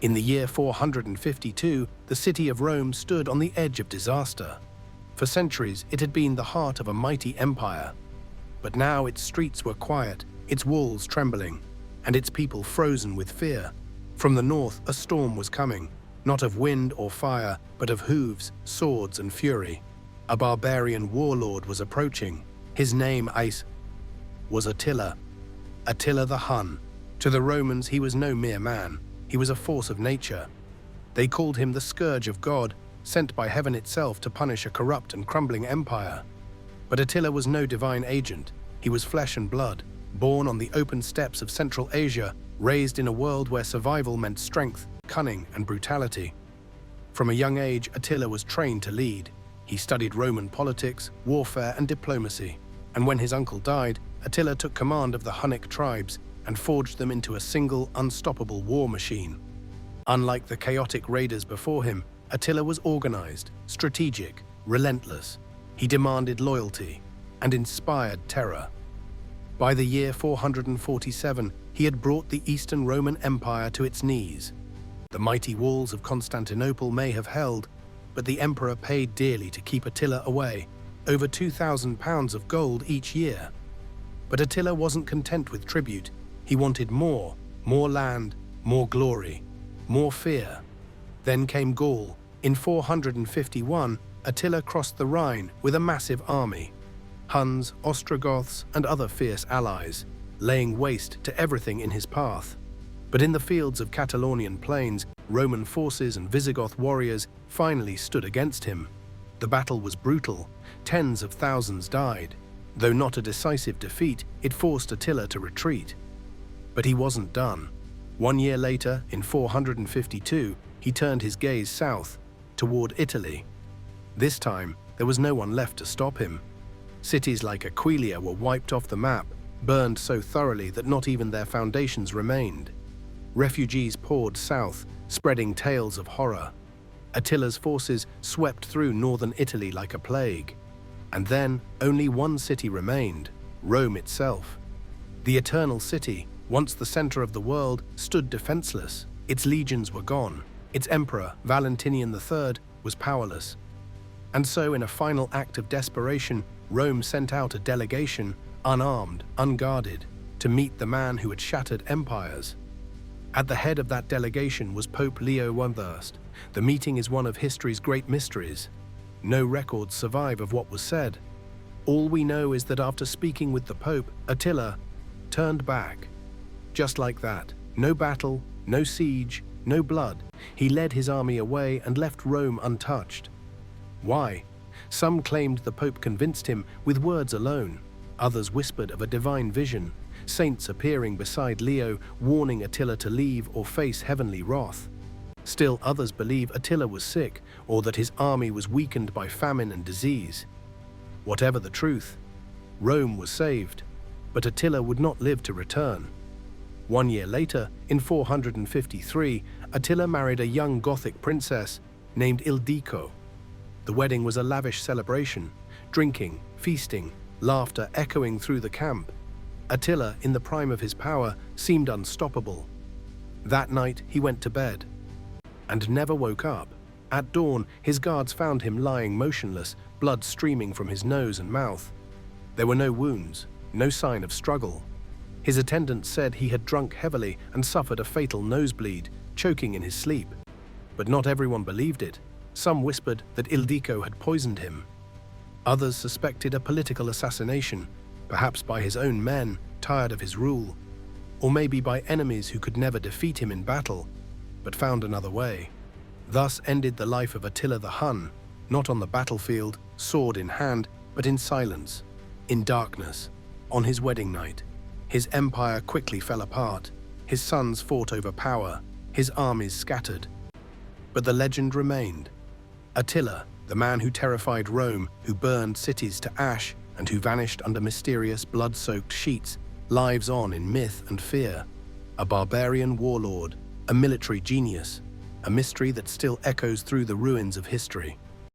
In the year 452, the city of Rome stood on the edge of disaster. For centuries, it had been the heart of a mighty empire. But now its streets were quiet, its walls trembling, and its people frozen with fear. From the north, a storm was coming, not of wind or fire, but of hooves, swords, and fury. A barbarian warlord was approaching. His name was Attila the Hun. To the Romans, he was no mere man. He was a force of nature. They called him the Scourge of God, sent by heaven itself to punish a corrupt and crumbling empire. But Attila was no divine agent. He was flesh and blood, born on the open steppes of Central Asia, raised in a world where survival meant strength, cunning, and brutality. From a young age, Attila was trained to lead. He studied Roman politics, warfare, and diplomacy. And when his uncle died, Attila took command of the Hunnic tribes and forged them into a single, unstoppable war machine. Unlike the chaotic raiders before him, Attila was organized, strategic, relentless. He demanded loyalty and inspired terror. By the year 447, he had brought the Eastern Roman Empire to its knees. The mighty walls of Constantinople may have held, but the emperor paid dearly to keep Attila away, over 2,000 pounds of gold each year. But Attila wasn't content with tribute. He wanted more land, more glory, more fear. Then came Gaul. In 451, Attila crossed the Rhine with a massive army. Huns, Ostrogoths, and other fierce allies, laying waste to everything in his path. But in the fields of Catalonian plains, Roman forces and Visigoth warriors finally stood against him. The battle was brutal. Tens of thousands died. Though not a decisive defeat, it forced Attila to retreat. But he wasn't done. 1 year later, in 452, he turned his gaze south, toward Italy. This time, there was no one left to stop him. Cities like Aquileia were wiped off the map, burned so thoroughly that not even their foundations remained. Refugees poured south, spreading tales of horror. Attila's forces swept through northern Italy like a plague. And then, only one city remained, Rome itself. The Eternal City, once the center of the world, stood defenseless. Its legions were gone. Its emperor, Valentinian III, was powerless. And so, in a final act of desperation, Rome sent out a delegation, unarmed, unguarded, to meet the man who had shattered empires. At the head of that delegation was Pope Leo I. The meeting is one of history's great mysteries. No records survive of what was said. All we know is that after speaking with the Pope, Attila turned back. Just like that. No battle, no siege, no blood. He led his army away and left Rome untouched. Why? Some claimed the Pope convinced him with words alone. Others whispered of a divine vision, saints appearing beside Leo, warning Attila to leave or face heavenly wrath. Still others believe Attila was sick, or that his army was weakened by famine and disease. Whatever the truth, Rome was saved, but Attila would not live to return. 1 year later, in 453, Attila married a young Gothic princess named Ildiko. The wedding was a lavish celebration, drinking, feasting, laughter echoing through the camp. Attila, in the prime of his power, seemed unstoppable. That night, he went to bed and never woke up. At dawn, his guards found him lying motionless, blood streaming from his nose and mouth. There were no wounds, no sign of struggle. His attendants said he had drunk heavily and suffered a fatal nosebleed, choking in his sleep. But not everyone believed it. Some whispered that Ildiko had poisoned him. Others suspected a political assassination, perhaps by his own men, tired of his rule, or maybe by enemies who could never defeat him in battle, but found another way. Thus ended the life of Attila the Hun, not on the battlefield, sword in hand, but in silence, in darkness, on his wedding night. His empire quickly fell apart. His sons fought over power. His armies scattered. But the legend remained. Attila, the man who terrified Rome, who burned cities to ash, and who vanished under mysterious blood-soaked sheets, lives on in myth and fear. A barbarian warlord, a military genius, a mystery that still echoes through the ruins of history.